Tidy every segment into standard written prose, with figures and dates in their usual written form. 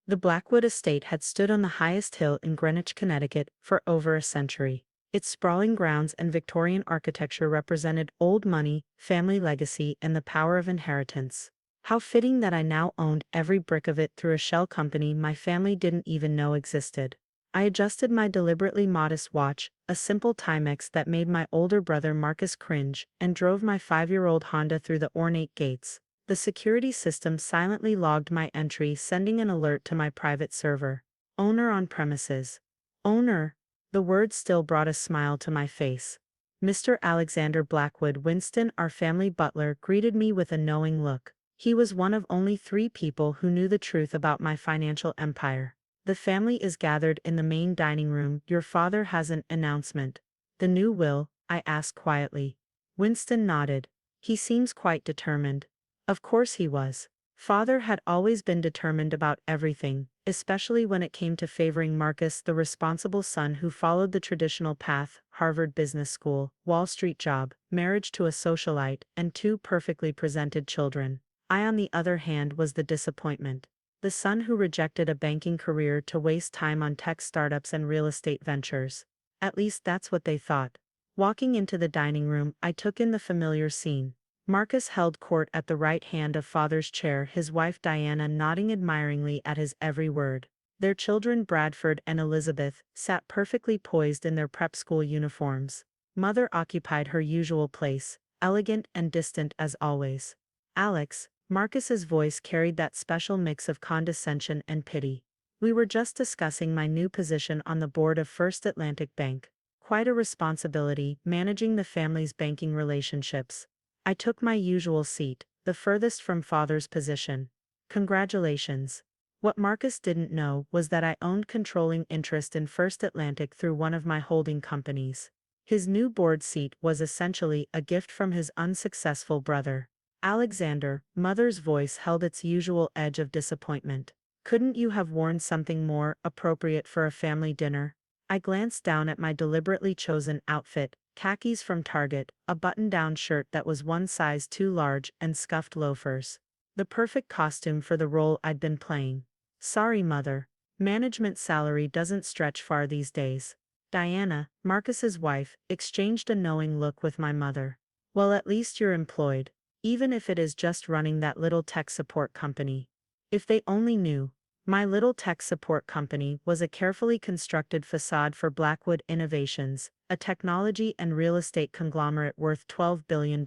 The Blackwood estate had stood on the highest hill in Greenwich, Connecticut, for over a century. Its sprawling grounds and Victorian architecture represented old money, family legacy, and the power of inheritance. How fitting that I now owned every brick of it through a shell company my family didn't even know existed. I adjusted my deliberately modest watch, a simple Timex that made my older brother Marcus cringe, and drove my 5-year-old Honda through the ornate gates. The security system silently logged my entry, sending an alert to my private server. Owner on premises. Owner. The words still brought a smile to my face. Mr. Alexander Blackwood Winston, our family butler, greeted me with a knowing look. He was one of only 3 people who knew the truth about my financial empire. The family is gathered in the main dining room. Your father has an announcement. The new will? I asked quietly. Winston nodded. He seems quite determined. Of course he was. Father had always been determined about everything, especially when it came to favoring Marcus, the responsible son who followed the traditional path: Harvard Business School, Wall Street job, marriage to a socialite, and 2 perfectly presented children. I, on the other hand, was the disappointment. The son who rejected a banking career to waste time on tech startups and real estate ventures. At least that's what they thought. Walking into the dining room, I took in the familiar scene. Marcus held court at the right hand of father's chair, his wife Diana nodding admiringly at his every word. Their children Bradford and Elizabeth sat perfectly poised in their prep school uniforms. Mother occupied her usual place, elegant and distant as always. Alex, Marcus's voice carried that special mix of condescension and pity. We were just discussing my new position on the board of First Atlantic Bank. Quite a responsibility, managing the family's banking relationships. I took my usual seat, the furthest from father's position. Congratulations. What Marcus didn't know was that I owned controlling interest in First Atlantic through one of my holding companies. His new board seat was essentially a gift from his unsuccessful brother. Alexander, mother's voice held its usual edge of disappointment. Couldn't you have worn something more appropriate for a family dinner? I glanced down at my deliberately chosen outfit. Khakis from Target, a button-down shirt that was one size too large, and scuffed loafers. The perfect costume for the role I'd been playing. Sorry, mother. Management salary doesn't stretch far these days. Diana, Marcus's wife, exchanged a knowing look with my mother. Well, at least you're employed, even if it is just running that little tech support company. If they only knew. My little tech support company was a carefully constructed facade for Blackwood Innovations, a technology and real estate conglomerate worth $12 billion.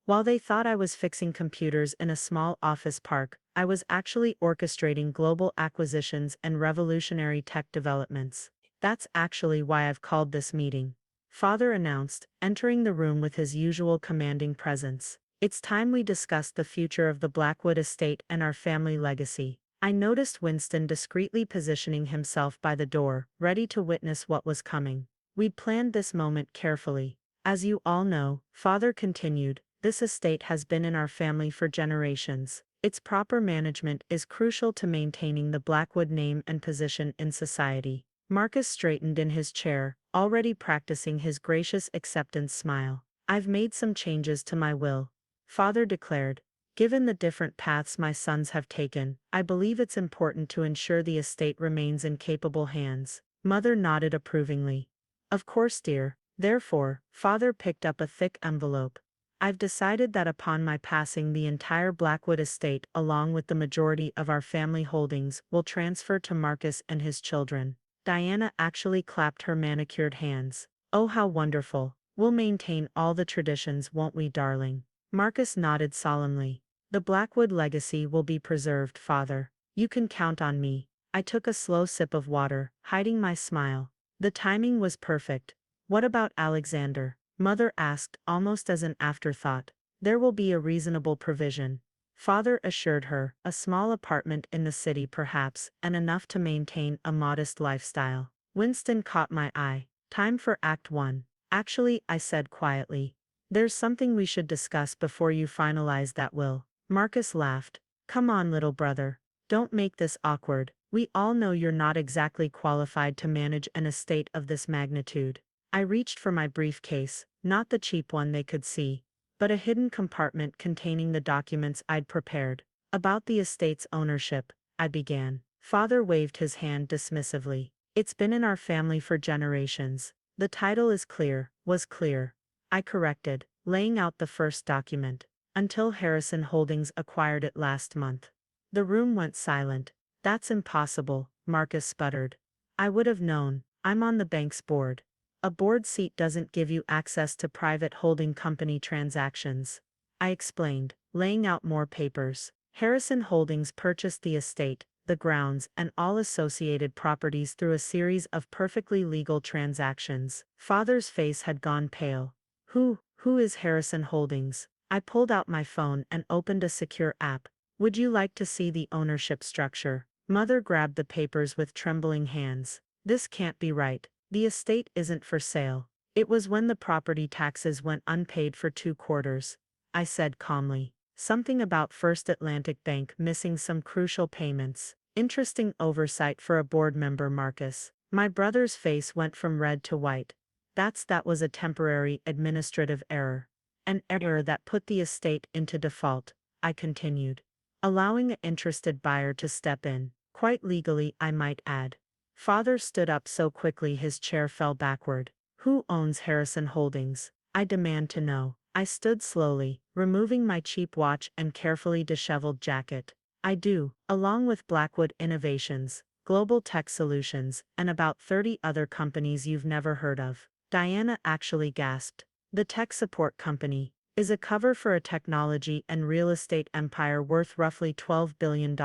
While they thought I was fixing computers in a small office park, I was actually orchestrating global acquisitions and revolutionary tech developments. That's actually why I've called this meeting. Father announced, entering the room with his usual commanding presence. It's time we discussed the future of the Blackwood estate and our family legacy. I noticed Winston discreetly positioning himself by the door, ready to witness what was coming. We'd planned this moment carefully. As you all know, Father continued, this estate has been in our family for generations. Its proper management is crucial to maintaining the Blackwood name and position in society. Marcus straightened in his chair, already practicing his gracious acceptance smile. I've made some changes to my will, Father declared. Given the different paths my sons have taken, I believe it's important to ensure the estate remains in capable hands. Mother nodded approvingly. Of course, dear. Therefore, Father picked up a thick envelope. I've decided that upon my passing, the entire Blackwood estate, along with the majority of our family holdings, will transfer to Marcus and his children. Diana actually clapped her manicured hands. Oh, how wonderful. We'll maintain all the traditions, won't we, darling? Marcus nodded solemnly. The Blackwood legacy will be preserved, Father. You can count on me. I took a slow sip of water, hiding my smile. The timing was perfect. What about Alexander? Mother asked, almost as an afterthought. There will be a reasonable provision, Father assured her, a small apartment in the city perhaps, and enough to maintain a modest lifestyle. Winston caught my eye. Time for Act 1. Actually, I said quietly. There's something we should discuss before you finalize that will. Marcus laughed. Come on, little brother. Don't make this awkward. We all know you're not exactly qualified to manage an estate of this magnitude. I reached for my briefcase, not the cheap one they could see, but a hidden compartment containing the documents I'd prepared. About the estate's ownership, I began. Father waved his hand dismissively. It's been in our family for generations. The title is clear, was clear. I corrected, laying out the first document. Until Harrison Holdings acquired it last month. The room went silent. That's impossible, Marcus sputtered. I would have known. I'm on the bank's board. A board seat doesn't give you access to private holding company transactions. I explained, laying out more papers. Harrison Holdings purchased the estate, the grounds, and all associated properties through a series of perfectly legal transactions. Father's face had gone pale. Who is Harrison Holdings? I pulled out my phone and opened a secure app. Would you like to see the ownership structure? Mother grabbed the papers with trembling hands. This can't be right. The estate isn't for sale. It was when the property taxes went unpaid for 2 quarters. I said calmly. Something about First Atlantic Bank missing some crucial payments. Interesting oversight for a board member, Marcus. My brother's face went from red to white. That was a temporary administrative error. An error that put the estate into default, I continued. Allowing an interested buyer to step in, quite legally I might add. Father stood up so quickly his chair fell backward. Who owns Harrison Holdings? I demand to know. I stood slowly, removing my cheap watch and carefully disheveled jacket. I do, along with Blackwood Innovations, Global Tech Solutions, and about 30 other companies you've never heard of. Diana actually gasped. The tech support company is a cover for a technology and real estate empire worth roughly $12 billion.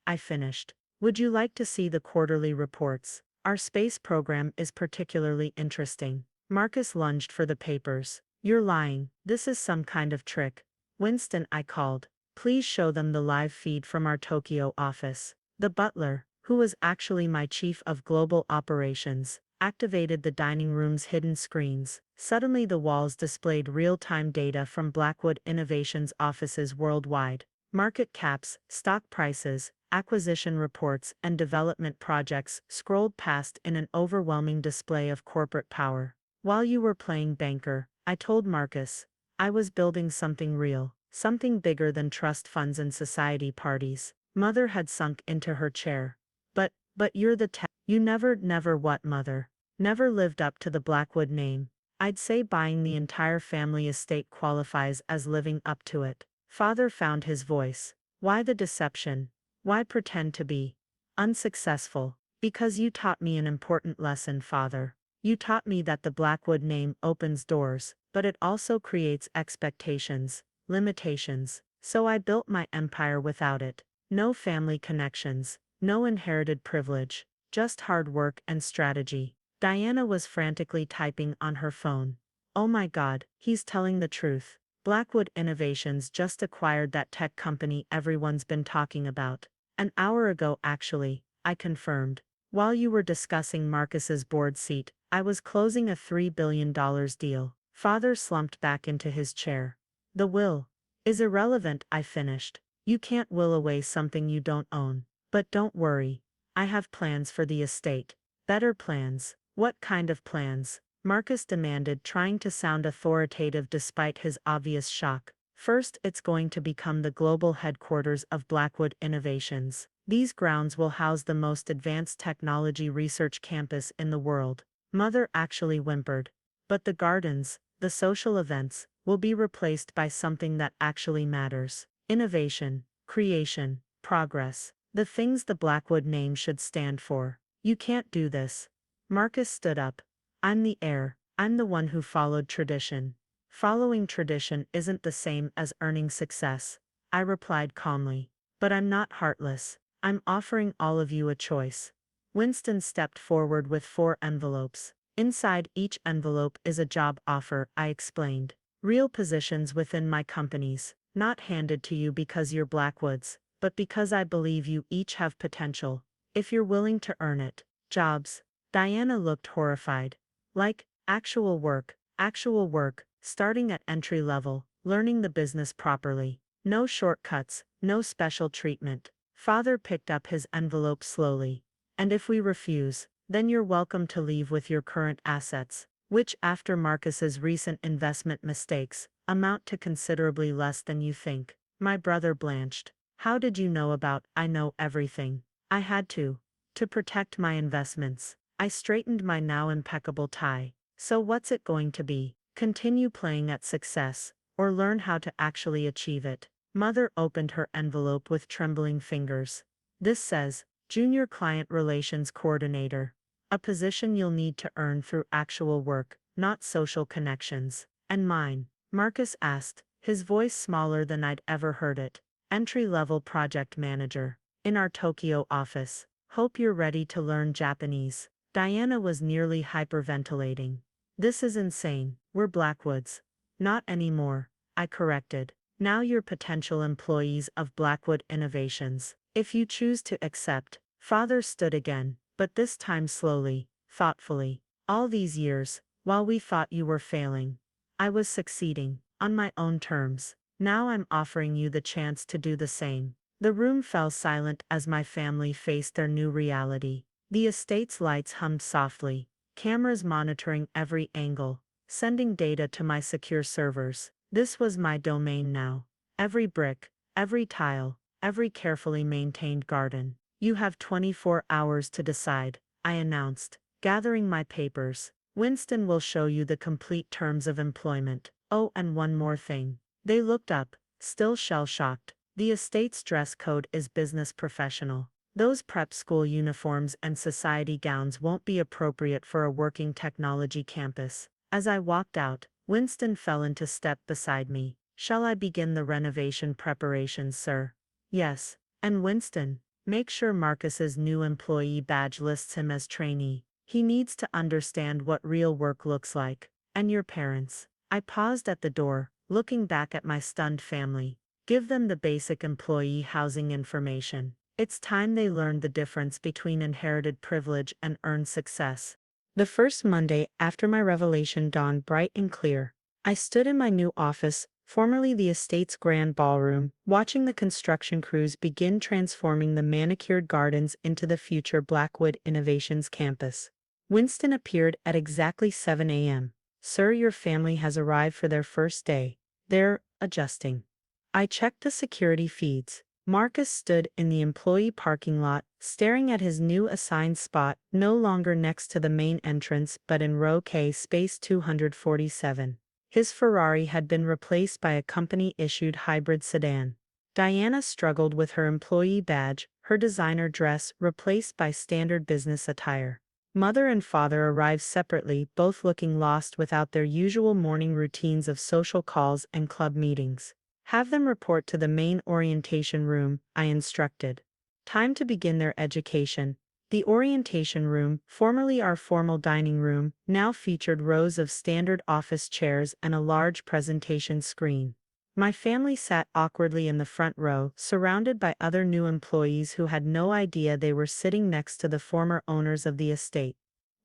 I finished. Would you like to see the quarterly reports? Our space program is particularly interesting. Marcus lunged for the papers. You're lying. This is some kind of trick. Winston, I called. Please show them the live feed from our Tokyo office. The butler, who was actually my chief of global operations, activated the dining room's hidden screens. Suddenly the walls displayed real-time data from Blackwood Innovations offices worldwide. Market caps, stock prices, acquisition reports, and development projects scrolled past in an overwhelming display of corporate power. While you were playing banker, I told Marcus, I was building something real, something bigger than trust funds and society parties. Mother had sunk into her chair. But you're the you never what, Mother? Never lived up to the Blackwood name. I'd say buying the entire family estate qualifies as living up to it. Father found his voice. Why the deception? Why pretend to be unsuccessful? Because you taught me an important lesson, Father. You taught me that the Blackwood name opens doors, but it also creates expectations, limitations. So I built my empire without it. No family connections, no inherited privilege, just hard work and strategy. Diana was frantically typing on her phone. Oh my God, he's telling the truth. Blackwood Innovations just acquired that tech company everyone's been talking about. An hour ago actually, I confirmed. While you were discussing Marcus's board seat, I was closing a $3 billion deal. Father slumped back into his chair. The will is irrelevant, I finished. You can't will away something you don't own. But don't worry. I have plans for the estate. Better plans. What kind of plans? Marcus demanded, trying to sound authoritative despite his obvious shock. First, it's going to become the global headquarters of Blackwood Innovations. These grounds will house the most advanced technology research campus in the world. Mother actually whimpered. But the gardens, the social events, will be replaced by something that actually matters. Innovation, creation, progress. The things the Blackwood name should stand for. You can't do this. Marcus stood up. I'm the heir. I'm the one who followed tradition. Following tradition isn't the same as earning success, I replied calmly. But I'm not heartless. I'm offering all of you a choice. Winston stepped forward with 4 envelopes. Inside each envelope is a job offer, I explained. Real positions within my companies, not handed to you because you're Blackwoods, but because I believe you each have potential, if you're willing to earn it. Jobs. Diana looked horrified. Like, actual work, starting at entry level, learning the business properly. No shortcuts, no special treatment. Father picked up his envelope slowly. And if we refuse, then you're welcome to leave with your current assets, which after Marcus's recent investment mistakes, amount to considerably less than you think. My brother blanched. How did you know about? I know everything. I had to. To protect my investments. I straightened my now impeccable tie. So what's it going to be? Continue playing at success, or learn how to actually achieve it? Mother opened her envelope with trembling fingers. This says, Junior Client Relations Coordinator. A position you'll need to earn through actual work, not social connections. And mine? Marcus asked, his voice smaller than I'd ever heard it. Entry-level project manager. In our Tokyo office. Hope you're ready to learn Japanese. Diana was nearly hyperventilating. This is insane. We're Blackwoods. Not anymore, I corrected. Now you're potential employees of Blackwood Innovations. If you choose to accept. Father stood again, but this time slowly, thoughtfully. All these years, while we thought you were failing, I was succeeding, on my own terms. Now I'm offering you the chance to do the same. The room fell silent as my family faced their new reality. The estate's lights hummed softly, cameras monitoring every angle, sending data to my secure servers. This was my domain now. Every brick, every tile, every carefully maintained garden. You have 24 hours to decide, I announced, gathering my papers. Winston will show you the complete terms of employment. Oh, and one more thing. They looked up, still shell-shocked. The estate's dress code is business professional. Those prep school uniforms and society gowns won't be appropriate for a working technology campus. As I walked out, Winston fell into step beside me. Shall I begin the renovation preparations, sir? Yes. And Winston, make sure Marcus's new employee badge lists him as trainee. He needs to understand what real work looks like. And your parents. I paused at the door, looking back at my stunned family. Give them the basic employee housing information. It's time they learned the difference between inherited privilege and earned success. The first Monday after my revelation dawned bright and clear. I stood in my new office, formerly the estate's grand ballroom, watching the construction crews begin transforming the manicured gardens into the future Blackwood Innovations campus. Winston appeared at exactly 7 a.m. Sir, your family has arrived for their first day. They're adjusting. I checked the security feeds. Marcus stood in the employee parking lot, staring at his new assigned spot, no longer next to the main entrance but in row K space 247. His Ferrari had been replaced by a company-issued hybrid sedan. Diana struggled with her employee badge, her designer dress replaced by standard business attire. Mother and father arrived separately, both looking lost without their usual morning routines of social calls and club meetings. Have them report to the main orientation room, I instructed. Time to begin their education. The orientation room, formerly our formal dining room, now featured rows of standard office chairs and a large presentation screen. My family sat awkwardly in the front row, surrounded by other new employees who had no idea they were sitting next to the former owners of the estate.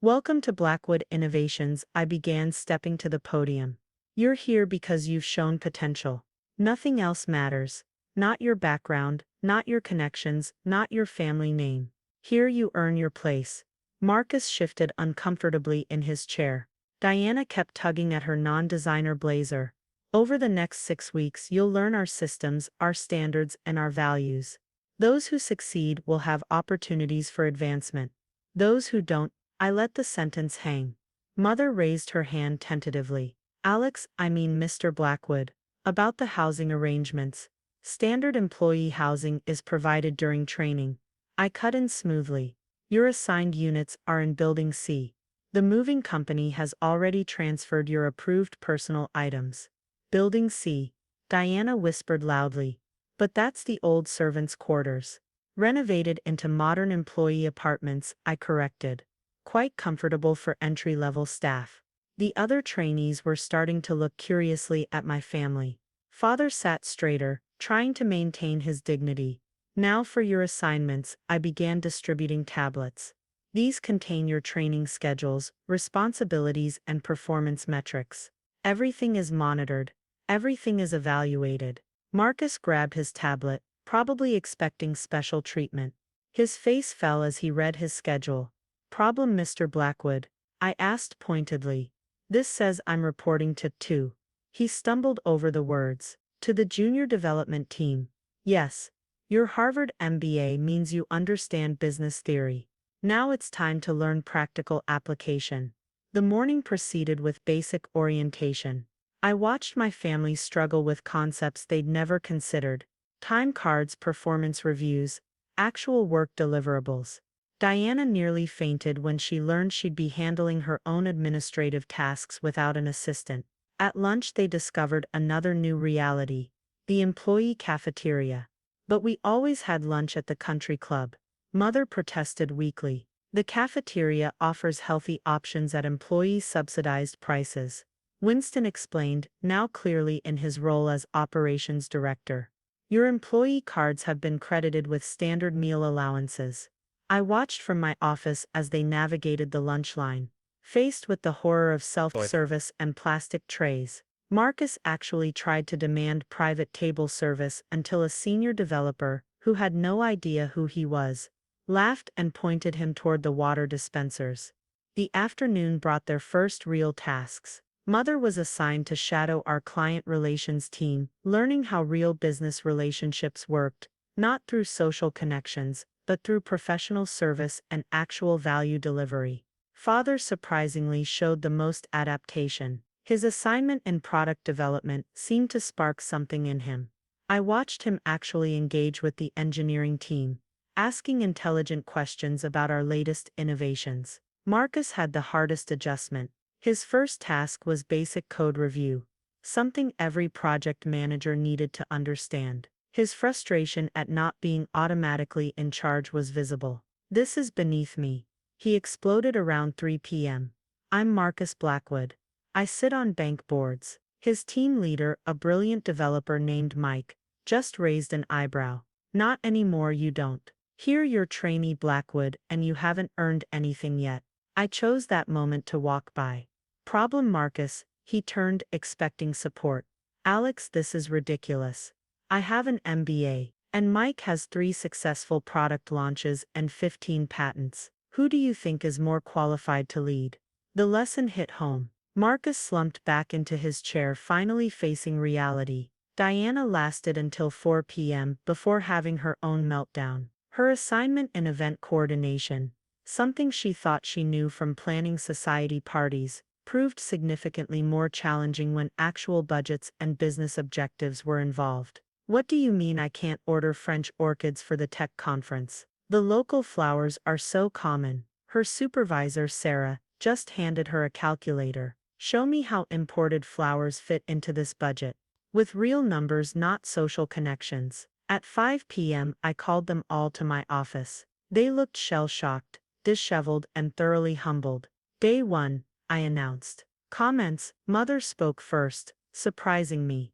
Welcome to Blackwood Innovations, I began, stepping to the podium. You're here because you've shown potential. Nothing else matters. Not your background, not your connections, not your family name. Here you earn your place. Marcus shifted uncomfortably in his chair. Diana kept tugging at her non-designer blazer. Over the next 6 weeks you'll learn our systems, our standards, and our values. Those who succeed will have opportunities for advancement. Those who don't, I let the sentence hang. Mother raised her hand tentatively. Mr. Blackwood. About the housing arrangements. Standard employee housing is provided during training. I cut in smoothly. Your assigned units are in Building C. The moving company has already transferred your approved personal items. Building C. Diana whispered loudly. But that's the old servants' quarters. Renovated into modern employee apartments, I corrected. Quite comfortable for entry-level staff. The other trainees were starting to look curiously at my family. Father sat straighter, trying to maintain his dignity. Now for your assignments, I began distributing tablets. These contain your training schedules, responsibilities, and performance metrics. Everything is monitored. Everything is evaluated. Marcus grabbed his tablet, probably expecting special treatment. His face fell as he read his schedule. Problem, Mr. Blackwood? I asked pointedly. This says I'm reporting to 2. He stumbled over the words. To the junior development team. Yes. Your Harvard MBA means you understand business theory. Now it's time to learn practical application. The morning proceeded with basic orientation. I watched my family struggle with concepts they'd never considered: time cards, performance reviews, actual work deliverables. Diana nearly fainted when she learned she'd be handling her own administrative tasks without an assistant. At lunch, they discovered another new reality: the employee cafeteria. But we always had lunch at the country club, Mother protested weakly. The cafeteria offers healthy options at employee-subsidized prices, Winston explained, now clearly in his role as operations director. Your employee cards have been credited with standard meal allowances. I watched from my office as they navigated the lunch line, faced with the horror of self-service and plastic trays. Marcus actually tried to demand private table service until a senior developer, who had no idea who he was, laughed and pointed him toward the water dispensers. The afternoon brought their first real tasks. Mother was assigned to shadow our client relations team, learning how real business relationships worked, not through social connections, but through professional service and actual value delivery. Father surprisingly showed the most adaptation. His assignment in product development seemed to spark something in him. I watched him actually engage with the engineering team, asking intelligent questions about our latest innovations. Marcus had the hardest adjustment. His first task was basic code review, something every project manager needed to understand. His frustration at not being automatically in charge was visible. "This is beneath me," he exploded around 3 p.m. "I'm Marcus Blackwood. I sit on bank boards." His team leader, a brilliant developer named Mike, just raised an eyebrow. "Not anymore, you don't. Here you're trainee Blackwood and you haven't earned anything yet." I chose that moment to walk by. "Problem, Marcus," he turned, expecting support. "Alex, this is ridiculous. I have an MBA, and Mike has 3 successful product launches and 15 patents. Who do you think is more qualified to lead?" The lesson hit home. Marcus slumped back into his chair, finally facing reality. Diana lasted until 4 p.m. before having her own meltdown. Her assignment in event coordination, something she thought she knew from planning society parties, proved significantly more challenging when actual budgets and business objectives were involved. "What do you mean I can't order French orchids for the tech conference? The local flowers are so common." Her supervisor, Sarah, just handed her a calculator. "Show me how imported flowers fit into this budget." With real numbers, not social connections. At 5 p.m., I called them all to my office. They looked shell-shocked, disheveled, and thoroughly humbled. "Day 1, I announced. Comments: Mother spoke first, surprising me.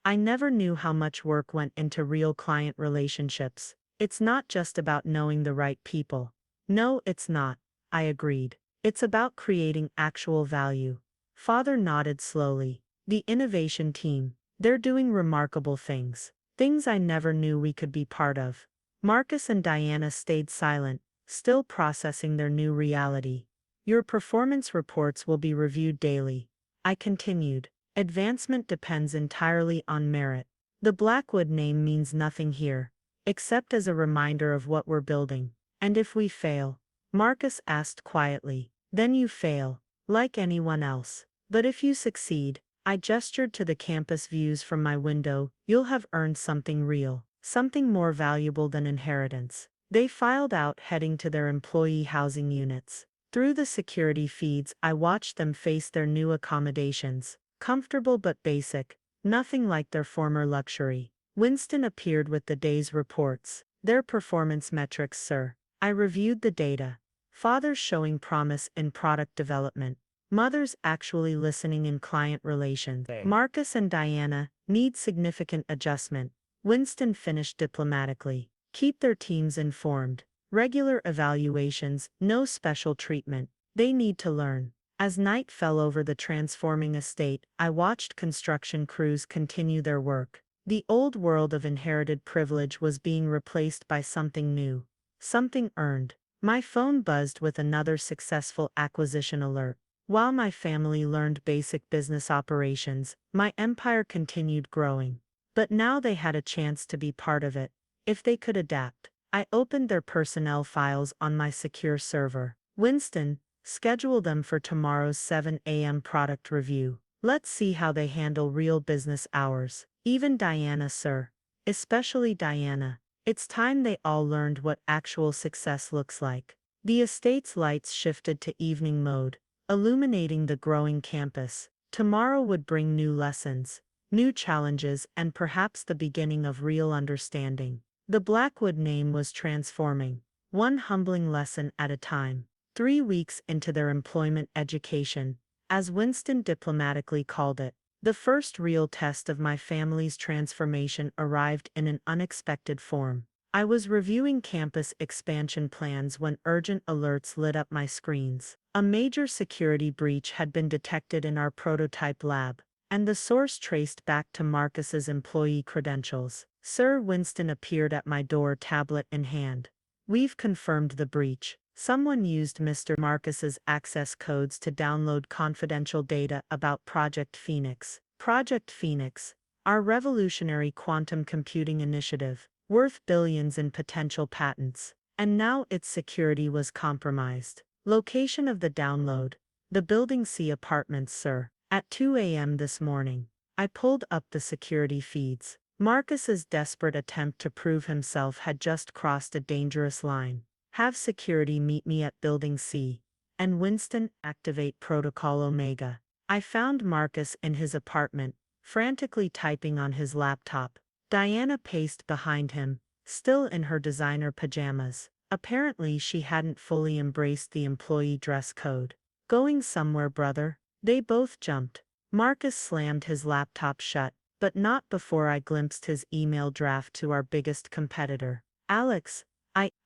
I never knew how much work went into real client relationships. It's not just about knowing the right people." "No, it's not," I agreed. "It's about creating actual value." Father nodded slowly. "The innovation team, they're doing remarkable things. Things I never knew we could be part of." Marcus and Diana stayed silent, still processing their new reality. "Your performance reports will be reviewed daily," I continued. "Advancement depends entirely on merit. The Blackwood name means nothing here, except as a reminder of what we're building." "And if we fail?" Marcus asked quietly. "Then you fail, like anyone else. But if you succeed," I gestured to the campus views from my window, "you'll have earned something real, something more valuable than inheritance." They filed out, heading to their employee housing units. Through the security feeds, I watched them face their new accommodations. Comfortable but basic, nothing like their former luxury. Winston appeared with the day's reports. "Their performance metrics, sir." I reviewed the data. Father's showing promise in product development. Mother's actually listening in client relations. Marcus and Diana need significant adjustment. Winston finished diplomatically. "Keep their teams informed. Regular evaluations, no special treatment. They need to learn." As night fell over the transforming estate, I watched construction crews continue their work. The old world of inherited privilege was being replaced by something new, something earned. My phone buzzed with another successful acquisition alert. While my family learned basic business operations, my empire continued growing. But now they had a chance to be part of it. If they could adapt. I opened their personnel files on my secure server. Winston, schedule them for tomorrow's 7 a.m. product review. Let's see how they handle real business hours. Even Diana, sir. Especially Diana. It's time they all learned what actual success looks like. The estate's lights shifted to evening mode, illuminating the growing campus. Tomorrow would bring new lessons, new challenges, and perhaps the beginning of real understanding. The Blackwood name was transforming, one humbling lesson at a time. 3 weeks into their employment education, as Winston diplomatically called it, the first real test of my family's transformation arrived in an unexpected form. I was reviewing campus expansion plans when urgent alerts lit up my screens. A major security breach had been detected in our prototype lab, and the source traced back to Marcus's employee credentials. Sir Winston appeared at my door, tablet in hand. We've confirmed the breach. Someone used Mr. Marcus's access codes to download confidential data about Project Phoenix. Project Phoenix, our revolutionary quantum computing initiative, worth billions in potential patents. And now its security was compromised. Location of the download: the Building C apartments, sir. At 2 a.m. this morning, I pulled up the security feeds. Marcus's desperate attempt to prove himself had just crossed a dangerous line. Have security meet me at Building C, and Winston activate Protocol Omega. I found Marcus in his apartment, frantically typing on his laptop. Diana paced behind him, still in her designer pajamas. Apparently she hadn't fully embraced the employee dress code. Going somewhere, brother? They both jumped. Marcus slammed his laptop shut, but not before I glimpsed his email draft to our biggest competitor. Alex,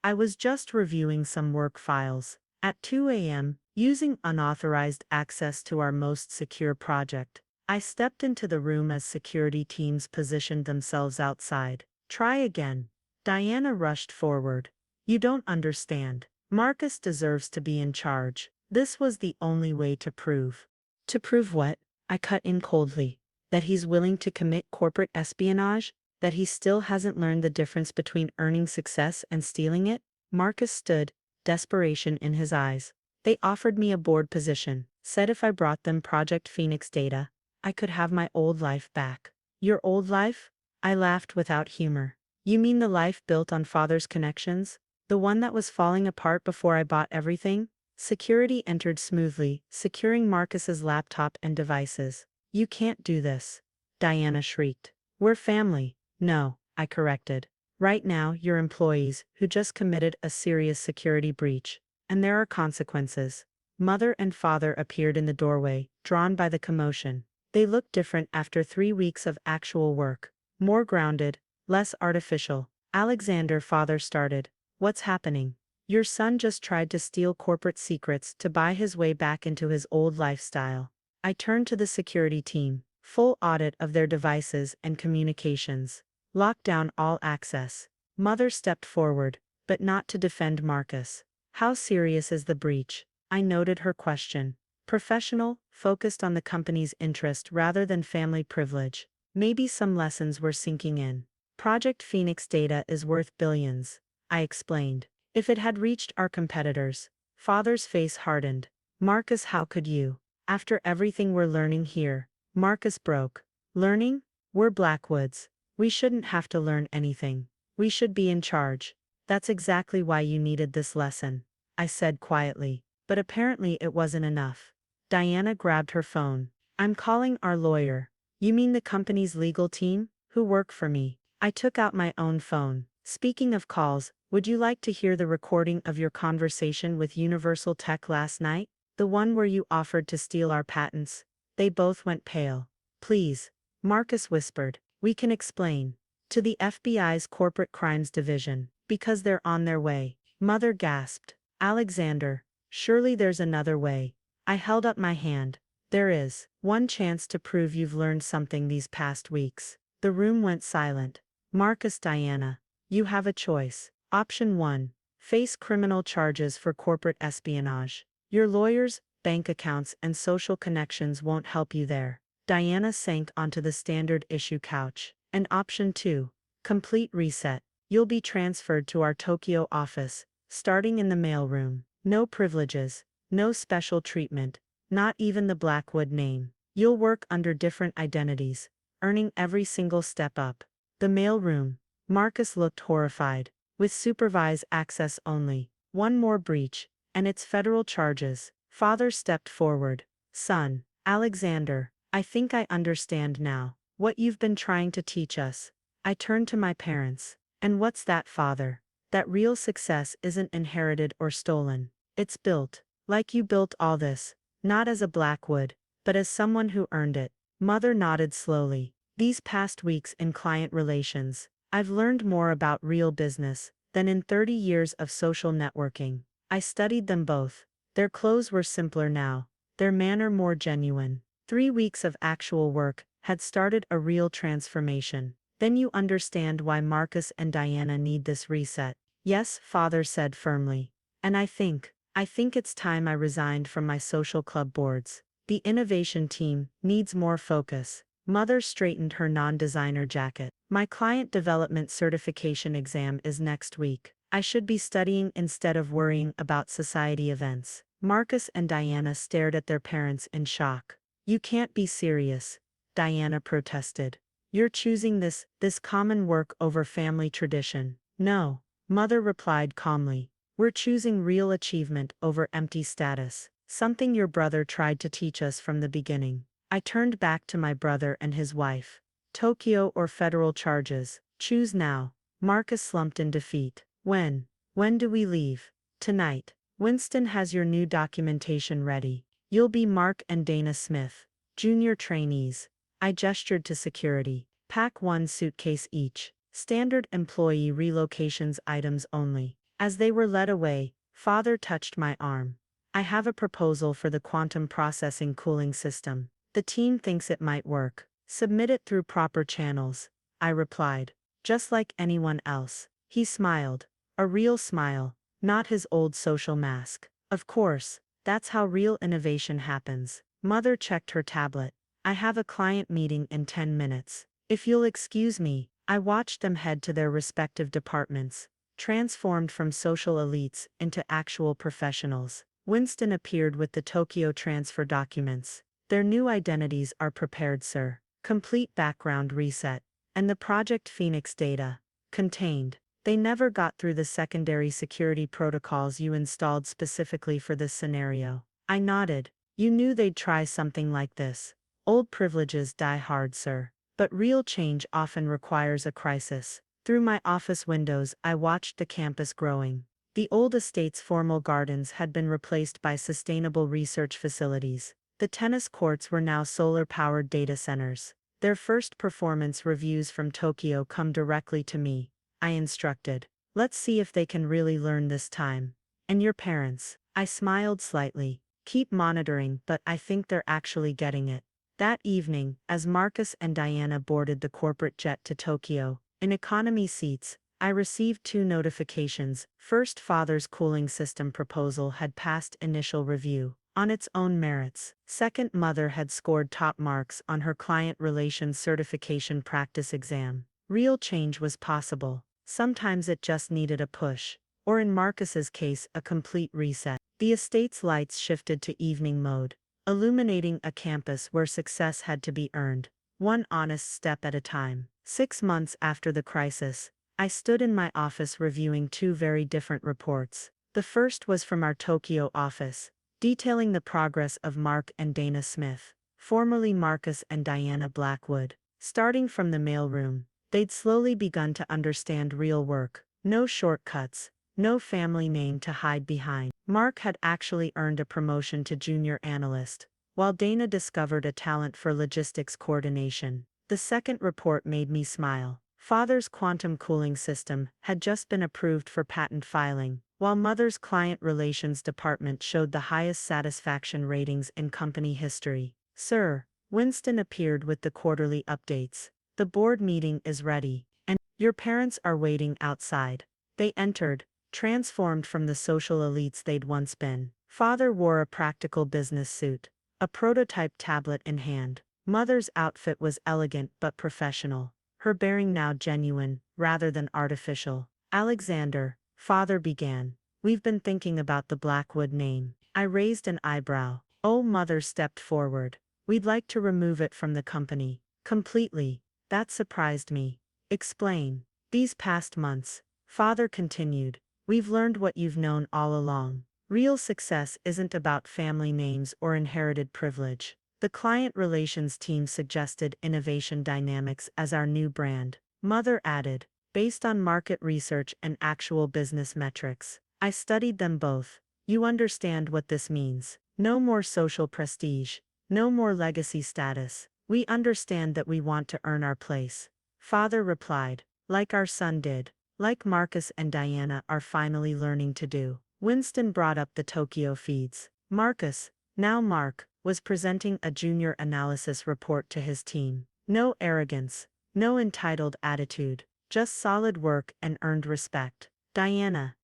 I was just reviewing some work files. At 2 a.m., using unauthorized access to our most secure project. I stepped into the room as security teams positioned themselves outside. Try again. Diana rushed forward. You don't understand. Marcus deserves to be in charge. This was the only way to prove. To prove what? I cut in coldly. That he's willing to commit corporate espionage? That he still hasn't learned the difference between earning success and stealing it? Marcus stood, desperation in his eyes. They offered me a board position, said if I brought them Project Phoenix data, I could have my old life back. Your old life? I laughed without humor. You mean the life built on father's connections? The one that was falling apart before I bought everything? Security entered smoothly, securing Marcus's laptop and devices. You can't do this. Diana shrieked. We're family. No, I corrected. Right now, you're employees who just committed a serious security breach, and there are consequences. Mother and father appeared in the doorway, drawn by the commotion. They looked different after 3 weeks of actual work. More grounded, less artificial. Alexander, father started. What's happening? Your son just tried to steal corporate secrets to buy his way back into his old lifestyle. I turned to the security team. Full audit of their devices and communications. Lock down all access. Mother stepped forward, but not to defend Marcus. How serious is the breach? I noted her question. Professional, focused on the company's interest rather than family privilege. Maybe some lessons were sinking in. Project Phoenix data is worth billions, I explained. If it had reached our competitors. Father's face hardened. Marcus, how could you? After everything we're learning here. Marcus broke. Learning? We're Blackwoods. We shouldn't have to learn anything. We should be in charge. That's exactly why you needed this lesson, I said quietly. But apparently it wasn't enough. Diana grabbed her phone. I'm calling our lawyer. You mean the company's legal team, who work for me? I took out my own phone. Speaking of calls, would you like to hear the recording of your conversation with Universal Tech last night? The one where you offered to steal our patents? They both went pale. Please, Marcus whispered. We can explain. To the FBI's Corporate Crimes Division, because they're on their way. Mother gasped. Alexander, surely there's another way. I held up my hand. There is. One chance to prove you've learned something these past weeks. The room went silent. Marcus, Diana, you have a choice. Option 1. Face criminal charges for corporate espionage. Your lawyers, bank accounts, and social connections won't help you there. Diana sank onto the standard issue couch. And option 2. Complete reset. You'll be transferred to our Tokyo office, starting in the mailroom. No privileges, no special treatment, not even the Blackwood name. You'll work under different identities, earning every single step up. The mailroom. Marcus looked horrified. With supervised access only. One more breach, and it's federal charges. Father stepped forward. Son, Alexander, I think I understand now what you've been trying to teach us. I turned to my parents. And what's that, Father? That real success isn't inherited or stolen. It's built, like you built all this, not as a Blackwood, but as someone who earned it. Mother nodded slowly. These past weeks in client relations, I've learned more about real business than in 30 years of social networking. I studied them both. Their clothes were simpler now, their manner more genuine. 3 weeks of actual work had started a real transformation. Then you understand why Marcus and Diana need this reset. Yes, Father said firmly. And I think it's time I resigned from my social club boards. The innovation team needs more focus. Mother straightened her non-designer jacket. My client development certification exam is next week. I should be studying instead of worrying about society events. Marcus and Diana stared at their parents in shock. You can't be serious, Diana protested. You're choosing this common work over family tradition. No, Mother replied calmly. We're choosing real achievement over empty status. Something your brother tried to teach us from the beginning. I turned back to my brother and his wife. Tokyo or federal charges? Choose now. Marcus slumped in defeat. When do we leave? Tonight. Winston has your new documentation ready. You'll be Mark and Dana Smith, junior trainees. I gestured to security. Pack 1 suitcase each. Standard employee relocations items only. As they were led away, Father touched my arm. I have a proposal for the quantum processing cooling system. The team thinks it might work. Submit it through proper channels, I replied. Just like anyone else. He smiled. A real smile, not his old social mask. Of course, that's how real innovation happens. Mother checked her tablet. I have a client meeting in 10 minutes. If you'll excuse me, I watched them head to their respective departments, transformed from social elites into actual professionals. Winston appeared with the Tokyo transfer documents. Their new identities are prepared, sir. Complete background reset. And the Project Phoenix data. Contained. They never got through the secondary security protocols you installed specifically for this scenario. I nodded. You knew they'd try something like this. Old privileges die hard, sir. But real change often requires a crisis. Through my office windows, I watched the campus growing. The old estate's formal gardens had been replaced by sustainable research facilities. The tennis courts were now solar-powered data centers. Their first performance reviews from Tokyo come directly to me. I instructed. Let's see if they can really learn this time. And your parents? I smiled slightly. Keep monitoring, but I think they're actually getting it. That evening, as Marcus and Diana boarded the corporate jet to Tokyo, in economy seats, I received 2 notifications. First, Father's cooling system proposal had passed initial review, on its own merits. Second, Mother had scored top marks on her client relations certification practice exam. Real change was possible. Sometimes it just needed a push, or in Marcus's case, a complete reset. The estate's lights shifted to evening mode, illuminating a campus where success had to be earned, one honest step at a time. 6 months after the crisis, I stood in my office reviewing 2 very different reports. The first was from our Tokyo office, detailing the progress of Mark and Dana Smith, formerly Marcus and Diana Blackwood. Starting from the mailroom, they'd slowly begun to understand real work. No shortcuts, no family name to hide behind. Mark had actually earned a promotion to junior analyst, while Dana discovered a talent for logistics coordination. The second report made me smile. Father's quantum cooling system had just been approved for patent filing, while Mother's client relations department showed the highest satisfaction ratings in company history. Sir, Winston appeared with the quarterly updates. The board meeting is ready, and your parents are waiting outside. They entered, transformed from the social elites they'd once been. Father wore a practical business suit, a prototype tablet in hand. Mother's outfit was elegant but professional. her bearing now genuine, rather than artificial. Alexander, father began. We've been thinking about the Blackwood name. I raised an eyebrow. Oh, mother stepped forward. We'd like to remove it from the company. Completely. That surprised me. Explain. These past months, father continued, we've learned what you've known all along. Real success isn't about family names or inherited privilege. The client relations team suggested Innovation Dynamics as our new brand. Mother added, based on market research and actual business metrics. I studied them both. You understand what this means. No more social prestige. No more legacy status. We understand that we want to earn our place. Father replied, like our son did, like Marcus and Diana are finally learning to do. Winston brought up the Tokyo feeds. Marcus, now Mark, was presenting a junior analysis report to his team. No arrogance, no entitled attitude, just solid work and earned respect. Dana,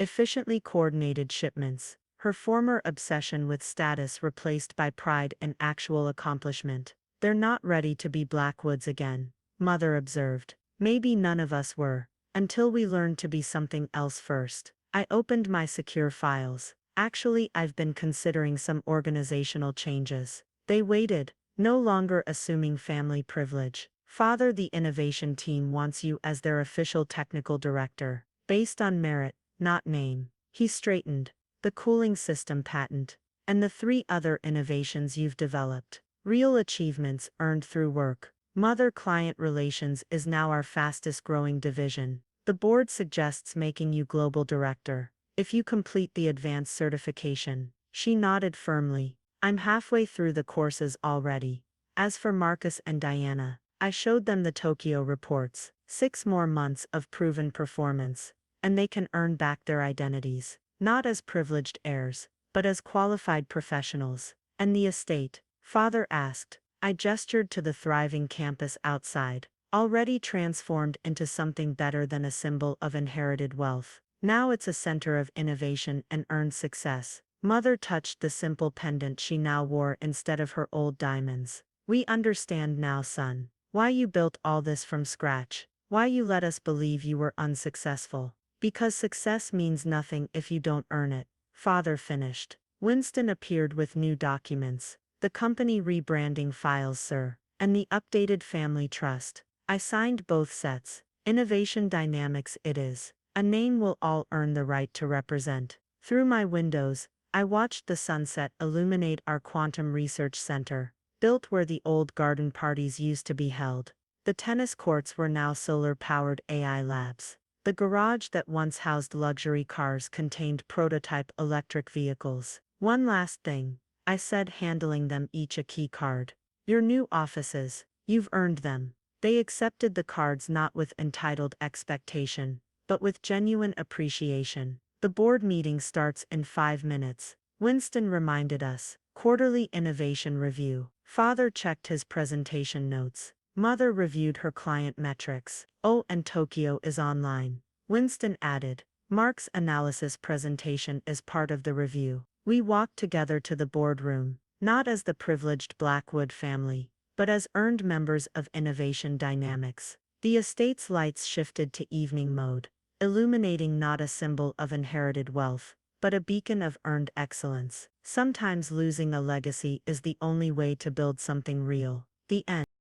efficiently coordinated shipments, her former obsession with status replaced by pride and actual accomplishment. They're not ready to be Blackwoods again, Mother observed. Maybe none of us were, until we learned to be something else first. I opened my secure files. Actually, I've been considering some organizational changes. They waited, no longer assuming family privilege. Father, the innovation team wants you as their official technical director, based on merit, not name. He straightened. The cooling system patent, and the 3 other innovations you've developed. Real achievements earned through work. Mother-client relations is now our fastest growing division. The board suggests making you global director, if you complete the advanced certification. She nodded firmly. I'm halfway through the courses already. As for Marcus and Diana, I showed them the Tokyo reports. 6 more months of proven performance, and they can earn back their identities, not as privileged heirs, but as qualified professionals. And the estate? Father asked. I gestured to the thriving campus outside, already transformed into something better than a symbol of inherited wealth. Now it's a center of innovation and earned success. Mother touched the simple pendant she now wore instead of her old diamonds. We understand now, son, why you built all this from scratch, why you let us believe you were unsuccessful. Because success means nothing if you don't earn it, Father finished. Winston appeared with new documents. The company rebranding files, sir, and the updated family trust. I signed both sets. Innovation Dynamics it is. A name we'll all earn the right to represent. Through my windows, I watched the sunset illuminate our quantum research center, built where the old garden parties used to be held. The tennis courts were now solar-powered AI labs. The garage that once housed luxury cars contained prototype electric vehicles. One last thing, I said, handling them each a key card. Your new offices, you've earned them. They accepted the cards not with entitled expectation, but with genuine appreciation. The board meeting starts in 5 minutes. Winston reminded us. Quarterly innovation review. Father checked his presentation notes. Mother reviewed her client metrics. Oh, and Tokyo is online. Winston added. Mark's analysis presentation is part of the review. We walked together to the boardroom, not as the privileged Blackwood family, but as earned members of Innovation Dynamics. The estate's lights shifted to evening mode, illuminating not a symbol of inherited wealth, but a beacon of earned excellence. Sometimes losing a legacy is the only way to build something real. The end.